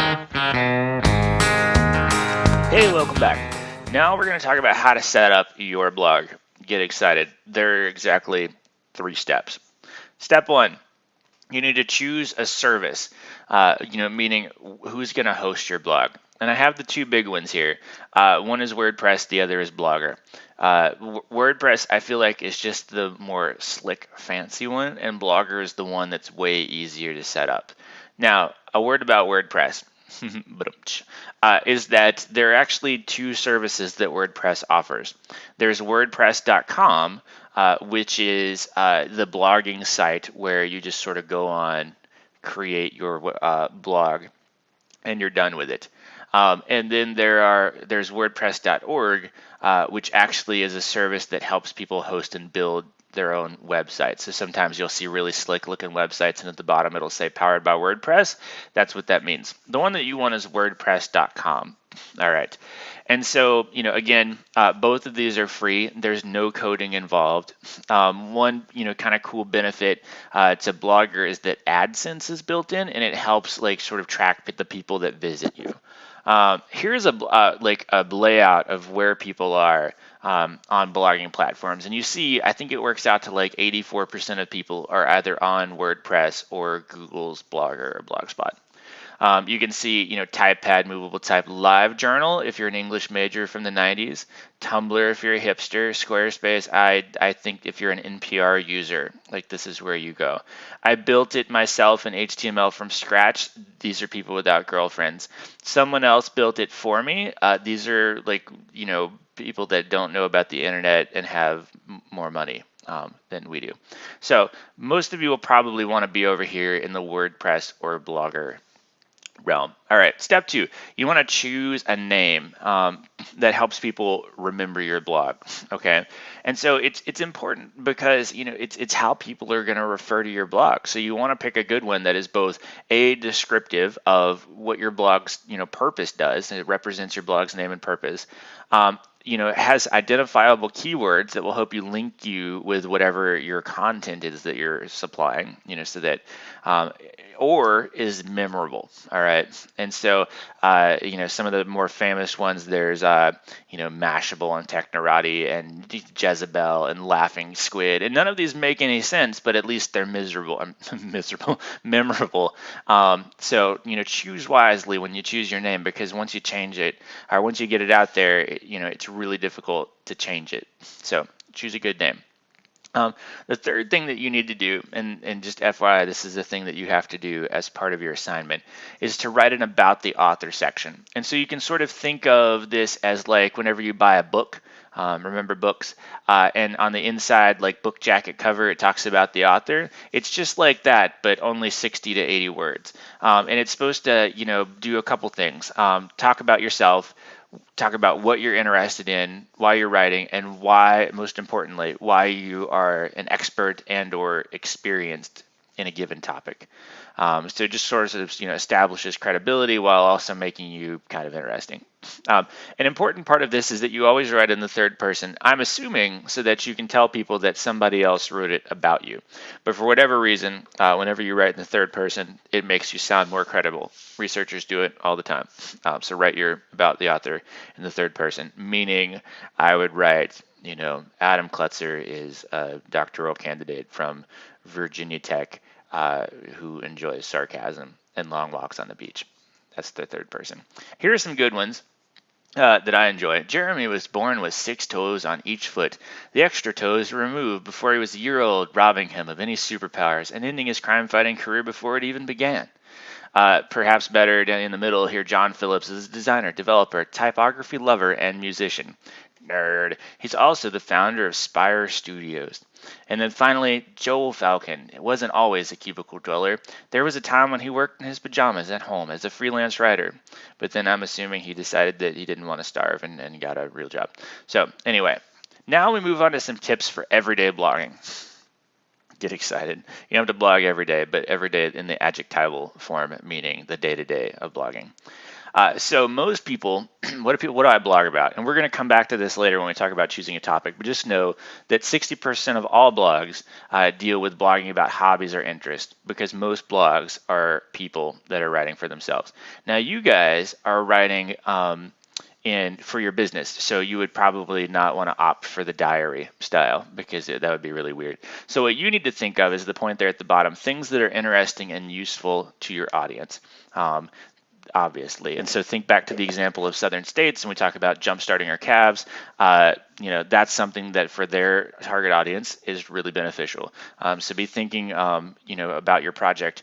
Hey, welcome back. Now we're going to talk about how to set up your blog. Get excited. There are exactly 3 steps. Step 1, you need to choose a service, meaning who's going to host your blog. And I have the 2 big ones here. One is WordPress, the other is Blogger. WordPress, I feel like, is just the more slick, fancy one, and Blogger is the one that's way easier to set up. Now, a word about WordPress. Is that there are actually 2 services that WordPress offers. There's WordPress.com, which is the blogging site where you just sort of go on, create your blog, and you're done with it. And then there's WordPress.org, which actually is a service that helps people host and build their own websites. So sometimes you'll see really slick looking websites, and at the bottom it'll say powered by WordPress. That's what that means. The one that you want is WordPress.com. All right. And so, again, both of these are free. There's no coding involved. One, kind of cool benefit to Blogger is that AdSense is built in, and it helps sort of track the people that visit you. Here's a layout of where people are on blogging platforms, and you see, I think it works out to 84% of people are either on WordPress or Google's Blogger or Blogspot. You can see, TypePad, Movable Type, LiveJournal if you're an English major from the 90s, Tumblr if you're a hipster, Squarespace, I think if you're an NPR user, this is where you go. I built it myself in HTML from scratch. These are people without girlfriends. Someone else built it for me. These are people that don't know about the internet and have more money than we do. So most of you will probably want to be over here in the WordPress or Blogger realm. All right, step 2, you want to choose a name that helps people remember your blog. Okay, and so it's important because it's how people are going to refer to your blog. So you want to pick a good one that is both descriptive of what your blog's purpose does, and it represents your blog's name and purpose. It has identifiable keywords that will help you link you with whatever your content is that you're supplying, so that or is memorable. All right. And so, some of the more famous ones, there's, Mashable and Technorati and Jezebel and Laughing Squid. And none of these make any sense, but at least they're memorable. So, choose wisely when you choose your name, because once you change it, or once you get it out there, it's really difficult to change it. So choose a good name. The third thing that you need to do, and just FYI, this is the thing that you have to do as part of your assignment, is to write an about the author section. And so you can sort of think of this as whenever you buy a book, remember books, and on the inside, book jacket cover, it talks about the author. It's just like that, but only 60 to 80 words. And it's supposed to, do a couple things. Talk about yourself, talk about what you're interested in, why you're writing, and why, most importantly, why you are an expert and or experienced in a given topic. So it just sort of establishes credibility while also making you kind of interesting. An important part of this is that you always write in the third person, I'm assuming, so that you can tell people that somebody else wrote it about you. But for whatever reason, whenever you write in the third person, it makes you sound more credible. Researchers do it all the time. So write your about the author in the third person, meaning I would write, Adam Klutzer is a doctoral candidate from Virginia Tech who enjoys sarcasm and long walks on the beach. That's the third person. Here are some good ones that I enjoy. Jeremy was born with 6 toes on each foot. The extra toes were removed before he was a year old, robbing him of any superpowers and ending his crime-fighting career before it even began. Perhaps better down in the middle here, John Phillips is a designer, developer, typography lover, and musician. Nerd. He's also the founder of Spire Studios. And then finally, Joel Falcon. It wasn't always a cubicle dweller. There was a time when he worked in his pajamas at home as a freelance writer. But then I'm assuming he decided that he didn't want to starve and got a real job. So anyway, now we move on to some tips for everyday blogging. Get excited. You don't have to blog every day, but every day in the adjectival form, meaning the day-to-day of blogging. So most people, what do I blog about? And we're going to come back to this later when we talk about choosing a topic. But just know that 60% of all blogs deal with blogging about hobbies or interests, because most blogs are people that are writing for themselves. Now you guys are writing. And for your business. So you would probably not want to opt for the diary style, because that would be really weird. So what you need to think of is the point there at the bottom, things that are interesting and useful to your audience. Obviously. And so think back to the example of Southern states, and we talk about jumpstarting our calves. That's something that for their target audience is really beneficial. So be thinking, about your project.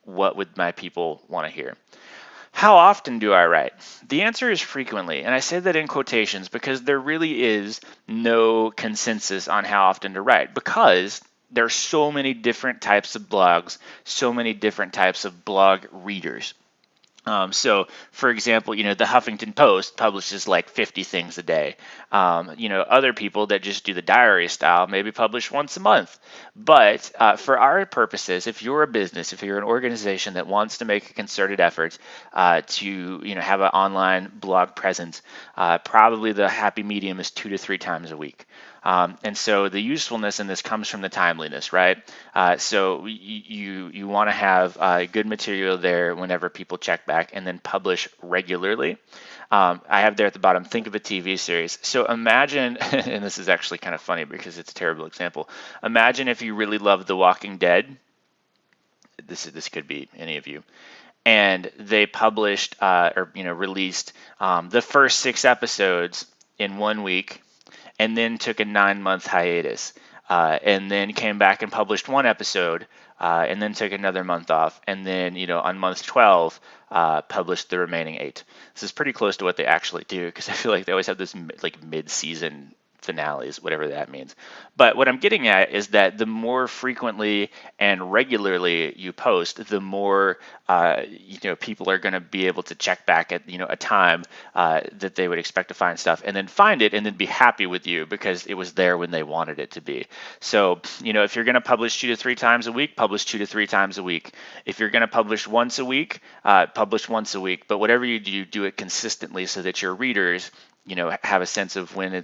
What would my people want to hear? How often do I write? The answer is frequently, and I say that in quotations because there really is no consensus on how often to write, because there are so many different types of blogs, so many different types of blog readers. So, for example, the Huffington Post publishes like 50 things a day. Other people that just do the diary style maybe publish once a month. But for our purposes, if you're a business, if you're an organization that wants to make a concerted effort to, have an online blog presence, probably the happy medium is 2 to 3 times a week. And so the usefulness in this comes from the timeliness, right? So you want to have good material there whenever people check back, and then publish regularly. I have there at the bottom, think of a TV series. So imagine, and this is actually kind of funny because it's a terrible example. Imagine if you really loved The Walking Dead. This could be any of you. And they published released the first 6 episodes in 1 week, and then took a 9-month hiatus, and then came back and published 1 episode, and then took another month off, and then on month 12 published the remaining 8. This is pretty close to what they actually do, because I feel like they always have this like mid-season finales, whatever that means. But what I'm getting at is that the more frequently and regularly you post, the more people are going to be able to check back at a time that they would expect to find stuff, and then find it, and then be happy with you because it was there when they wanted it to be. So if you're going to publish 2 to 3 times a week, publish 2 to 3 times a week. If you're going to publish once a week, publish once a week. But whatever you do, do it consistently so that your readers have a sense of when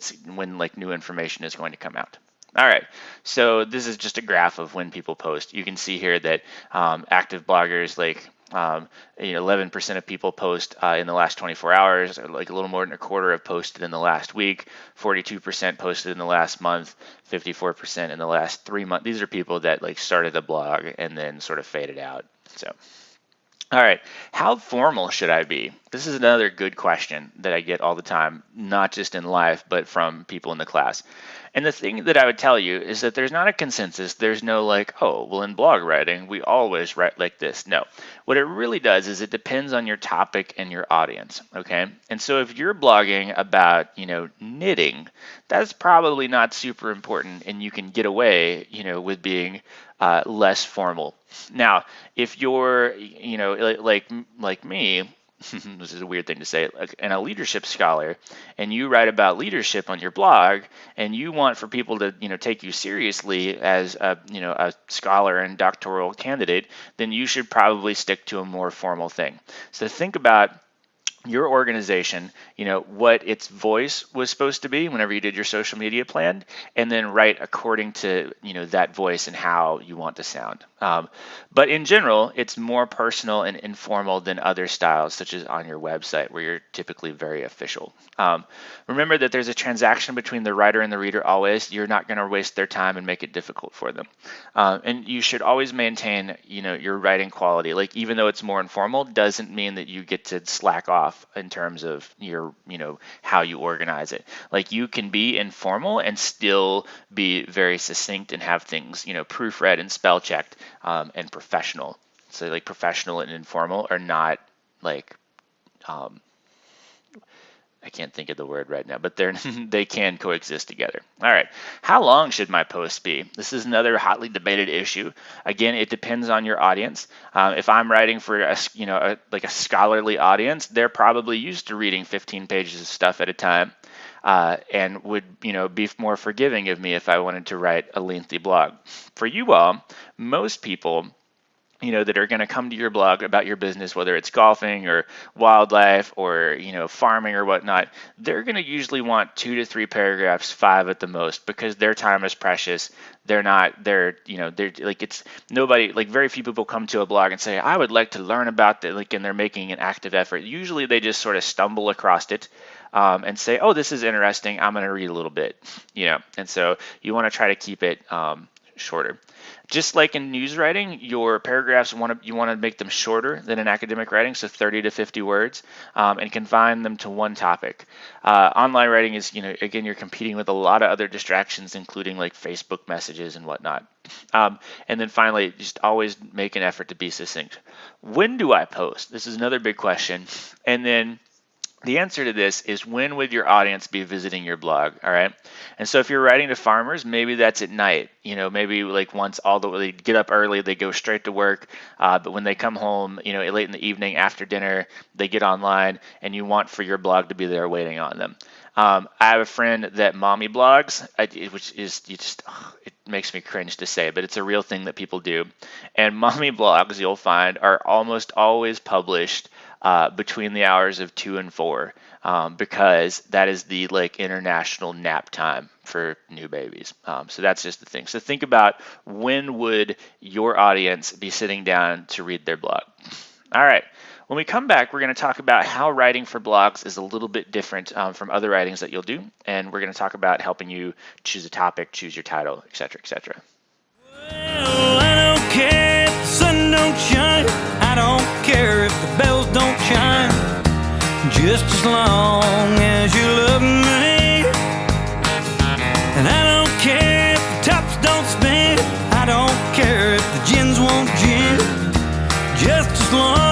like new information is going to come out. All right, so this is just a graph of when people post. You can see here that active bloggers, like 11% of people post in the last 24 hours, or like a little more than a quarter have posted in the last week, 42% posted in the last month, 54% in the last 3 months. These are people that like started a blog and then sort of faded out. So. All right, how formal should I be? This is another good question that I get all the time, not just in life, but from people in the class. And the thing that I would tell you is that there's not a consensus. There's no like, oh, well, in blog writing, we always write like this. No, what it really does is it depends on your topic and your audience, okay? And so if you're blogging about, knitting, that's probably not super important, and you can get away, with being less formal. Now, if you're, like me, this is a weird thing to say, and a leadership scholar, and you write about leadership on your blog, and you want for people to, take you seriously as a scholar and doctoral candidate, then you should probably stick to a more formal thing. So think about your organization, what its voice was supposed to be whenever you did your social media plan, and then write according to, that voice and how you want to sound. But in general, it's more personal and informal than other styles, such as on your website, where you're typically very official. Remember that there's a transaction between the writer and the reader always. You're not going to waste their time and make it difficult for them. And you should always maintain, your writing quality. Like, even though it's more informal, doesn't mean that you get to slack off in terms of your, how you organize it. Like, you can be informal and still be very succinct and have things, proofread and spell checked, and professional. So like professional and informal are not like, I can't think of the word right now, but they can coexist together. All right, how long should my posts be? This is another hotly debated issue. Again, it depends on your audience. If I'm writing for a scholarly audience, they're probably used to reading 15 pages of stuff at a time, and would be more forgiving of me if I wanted to write a lengthy blog. For you all, most people that are going to come to your blog about your business, whether it's golfing or wildlife or, farming or whatnot, they're going to usually want 2 to 3 paragraphs, 5 at the most, because their time is precious. They're like, it's nobody, like very few people come to a blog and say, I would like to learn about that, like, and they're making an active effort. Usually they just sort of stumble across it. And say, oh, this is interesting. I'm going to read a little bit, and so you want to try to keep it shorter. Just like in news writing, your paragraphs you want to make them shorter than in academic writing, so 30 to 50 words, and confine them to one topic. Online writing is, again, you're competing with a lot of other distractions, including like Facebook messages and whatnot. And then finally, just always make an effort to be succinct. When do I post? This is another big question. And then the answer to this is, when would your audience be visiting your blog? All right. And so if you're writing to farmers, maybe that's at night, maybe like once they get up early, they go straight to work. But when they come home, late in the evening after dinner, they get online, and you want for your blog to be there waiting on them. I have a friend that mommy blogs, which is, it makes me cringe to say, but it's a real thing that people do. And mommy blogs, you'll find, are almost always published between the hours of 2 and 4, because that is the like international nap time for new babies. So that's just the thing. So think about, when would your audience be sitting down to read their blog? All right. When we come back, we're going to talk about how writing for blogs is a little bit different from other writings that you'll do. And we're going to talk about helping you choose a topic, choose your title, etc., etc. Well, I don't care if the sun don't shine. I don't care if the bells don't chime. Just as long as you love me. And I don't care if the tops don't spin. I don't care if the gins won't gin. Just as long